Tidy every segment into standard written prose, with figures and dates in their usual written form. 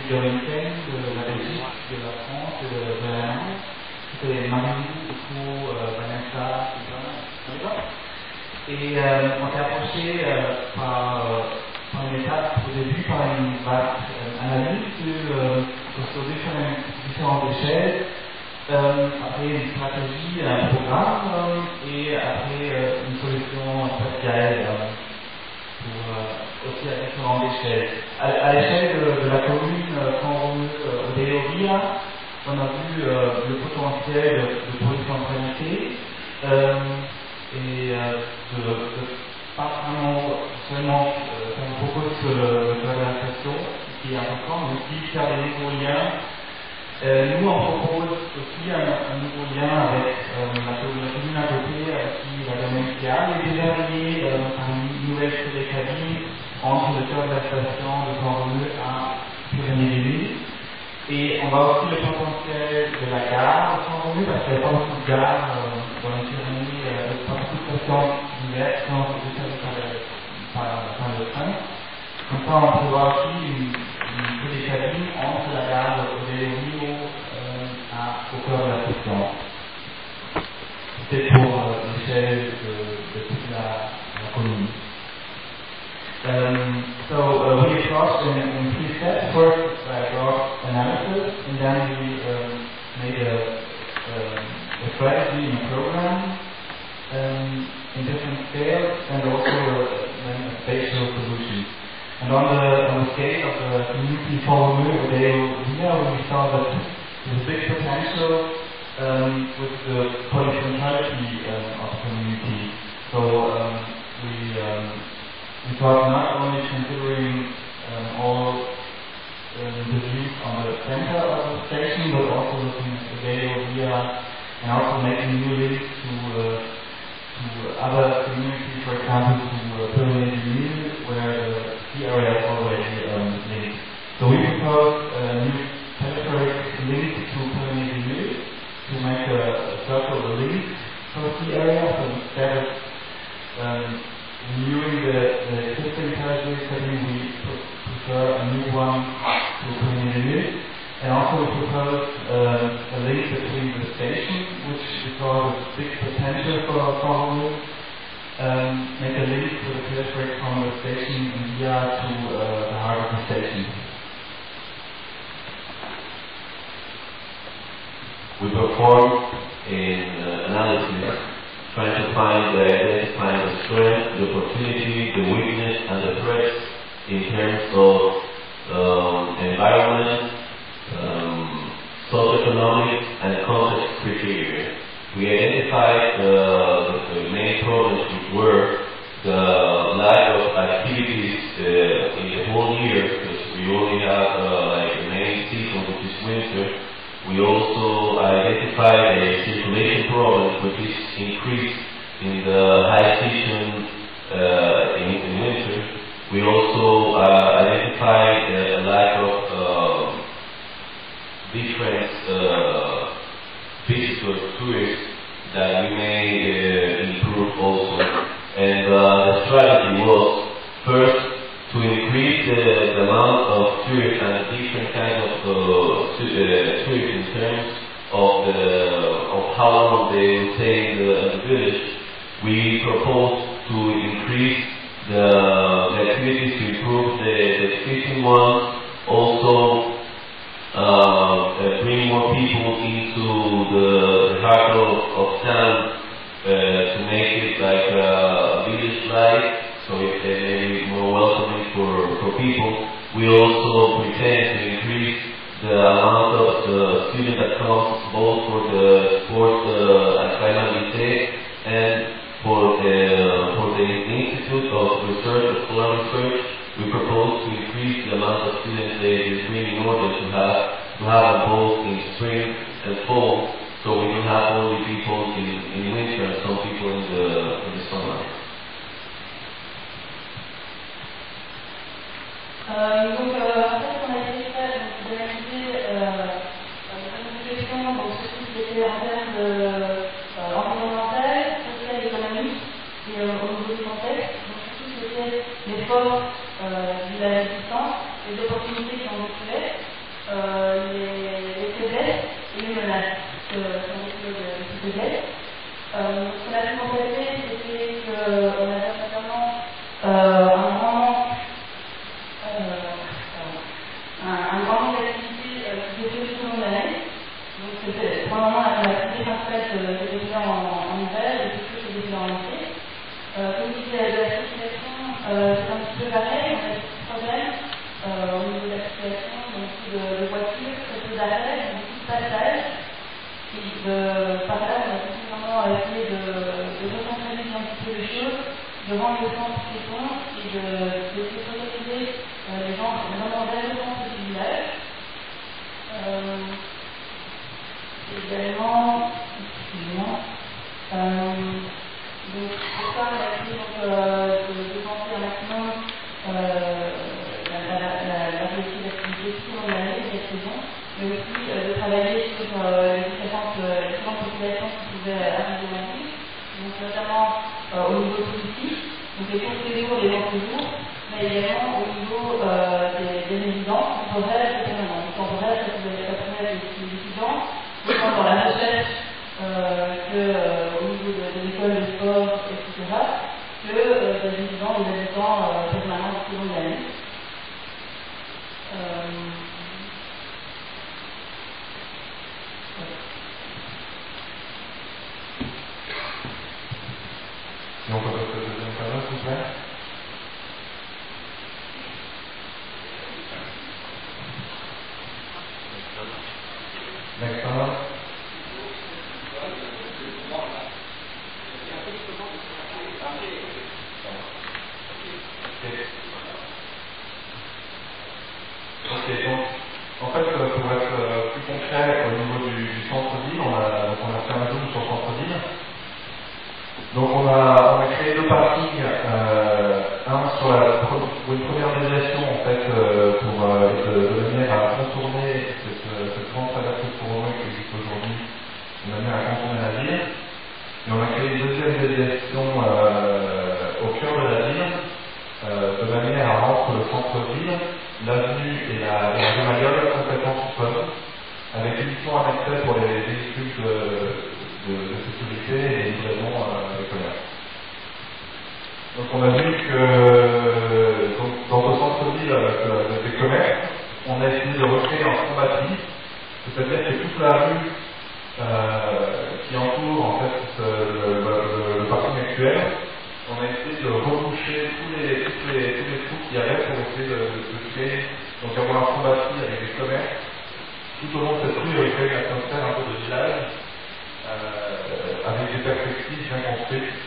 du Dominicaine, de la Belgique, de la France et de l'Allemagne. C'était Marie, Nico, Vanessa, Sylvain, et on s'est approché par une étape au début, par une vaste analyse sur différentes échelles, après une stratégie, un programme et après une solution spatiale pour aussi à différentes échelles. À l'échelle de la commune Font-Romeu-Odéovia, on a vu le potentiel de polycentralité et de pas vraiment seulement faire un propos sur le code de la station, qui est important, mais aussi faire des nouveaux liens. Nous, on propose aussi un nouveau lien avec la commune à côté, avec qui la domaine fiable est déjà liée à une nouvelle série de cabines entre le cœur de la station de Font-Romeu à Pyrénées-des-Nuits. Et on va aussi le potentiel de la gare de Font-Romeu, parce qu'il n'y a pas beaucoup de gares dans les Pyrénées, pas beaucoup de stations diverses qui sont desservies par le train. Comme ça, on prévoit aussi une petite cabine entre la gare de Rio au cœur de la station. C'était pour l'échelle de toute la commune. So we approached in 3 steps. First, I brought analysis, and then we made a strategy and a program in different scales, and also a spatial solution. And on the scale of the community Font-Romeu-Odéovia, we saw that there's big potential with the polycentrality of the community. So we thought not only considering all the views on the center of the station, but also looking at the Odéovia and also making new links to other communities, for example, to Pyrénées-des-Nuits, where the ski area is already linked. So we proposed a new telepheric link to Pyrénées-des-Nuits to make a circle of links for the ski area. So instead of renewing the existing telepheric setting, we prefer a new one to Pyrénées-des-Nuits. And also we proposed a link between the station, which we thought was big potential for Font-Romeu, make a link to the telepheric from the station in Via to the heart of the station. We performed an analysis trying to identify the strength, the opportunity, the weakness, and the threats in terms of environment, socioeconomic, and context criteria. We identified the main problems, which were the lack of activities in the whole year, because we only have like the main season, which is winter. We also identified a circulation problem, which is increased in the high season in winter. We also identified a lack of different visitors, tourists, that we may improve also. And the strategy was first to increase the amount of tourists and different kinds of tourists in terms of how long they stay in the village. We proposed to increase the activities to improve the existing ones, also bring more people into the heart of town to make it like a village-like, so it may be more welcoming for people. We also pretend to increase the amount of the student that comes both for the sport activité and for the Institute of Research, of Polar Research. We propose to increase the amount of students they bring in order to have both in spring and fall, so we don't have only people in winter and some people in the summer. Donc en fait on a essayé d'analyser une question donc ceci c'était en termes environnemental, social, économique et au niveau du contexte. Donc surtout c'était les forces de la résistance, les opportunités qui en découlaient les faiblesses et les menaces que sont les faiblesses. Ce qu'on a pu constater, c'était qu'on avait notamment un grand nombre d'activités qui étaient faites tout au long de l'année. Donc c'était probablement l'activité principale qui était faite en hiver et puis tout qui était fait en été. Comme disait de la circulation, c'est un petit peu pareil, on a des petits problèmes au niveau de la circulation, donc de voitures, très peu d'arrêts, beaucoup de passages. Par là, on a tout simplement essayé de recentraliser un petit peu les choses, de rendre le centre piéton et de sécuriser les gens vraiment vers le centre du village. Également, excusez-moi, donc pour ça, on a essayé de penser un maximum la qualité d'activité tout au long de l'année, cette saison, mais aussi de travailler sur les différentes populations qui pouvaient arriver dans la ville, donc notamment au niveau politique, donc les courts séjours, les longs séjours, mais également au niveau des résidents temporaires et permanents. Les temporaires, ça pouvait être des étudiants, autant dans la recherche qu'au niveau de l'école, des sports, etc., que des résidents, des habitants permanents tout au long de l'année. Et on peut passer au deuxième panneau, s'il vous plaît. Next panel. Ok, donc en fait, pour être plus concret au niveau du centre-ville, on a fait un zoom sur le centre-ville. Donc on a créé deux parkings, un pour une première déviation en fait pour de manière à contourner cette grande traversée de Couronneux qui existe aujourd'hui, de manière à contourner la ville. Et on a créé une deuxième déviation au cœur de la ville, de manière à rendre le centre-ville, l'avenue et la rue Mayol complètement soutenues, avec uniquement un accès pour les véhicules de sécurité et les livraisons des commerces. Donc on a vu que dans le centre-ville avec des commerces, on a essayé de recréer un front bâti, c'est-à-dire que toute la rue qui entoure en fait le parking actuel, on a essayé de reboucher tous les trous qu'il y avait pour essayer de créer, donc avoir un front bâti avec des commerces tout au long de cette rue, avec une atmosphère un peu de village, avec des perspectives bien construites,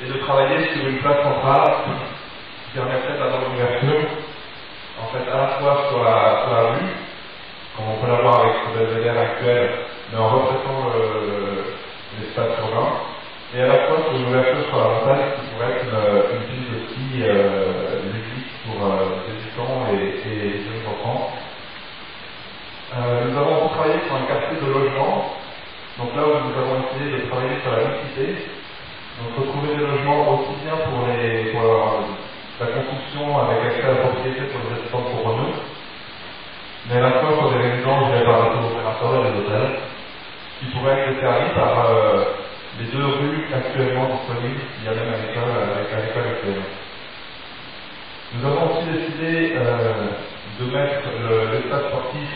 et de travailler sur une place centrale qui permettrait d'avoir une ouverture, en fait, à la fois sur la rue, comme on peut l'avoir avec le Belvédère actuel, mais en retraitant l'espace urbain, et à la fois sur une ouverture sur la montagne qui pourrait être une piste de ski ludique pour les débutants et les jeunes enfants. Nous avons aussi travaillé sur un quartier de logement, donc là où nous avons essayé de travailler sur la mixité, donc retrouver des logements aussi bien pour la construction avec accès à la propriété pour les habitants de Couronneux, mais à la fois pour des résidences gérées par les opérateurs et les hôtels, qui pourraient être desservis par les deux rues actuellement disponibles, il y a même à l'école actuelle. Nous avons aussi décidé de mettre l'espace sportif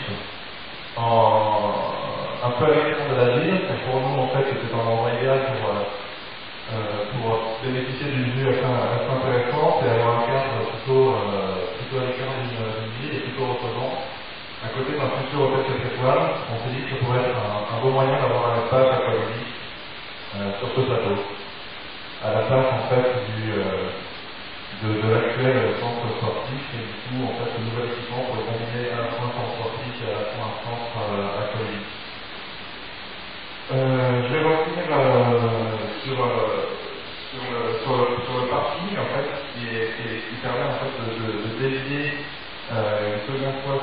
un peu à l'extérieur de la ville, et pour nous en fait c'était un endroit idéal pour bénéficier d'une vue assez intéressante et avoir un cadre plutôt à l'écart d'une ville et plutôt reposant. À côté d'un futur hôtel 7 étoiles, on s'est dit que ça pourrait être un beau moyen d'avoir un espace aquatique sur ce plateau, à la place en fait de l'actuel centre sportif et du coup en fait le nouvel équipement pour combiner à la fois un centre sportif et à la fois un centre aquatique. Je vais revenir sur le parking en fait qui permet en fait de dévier une seconde fois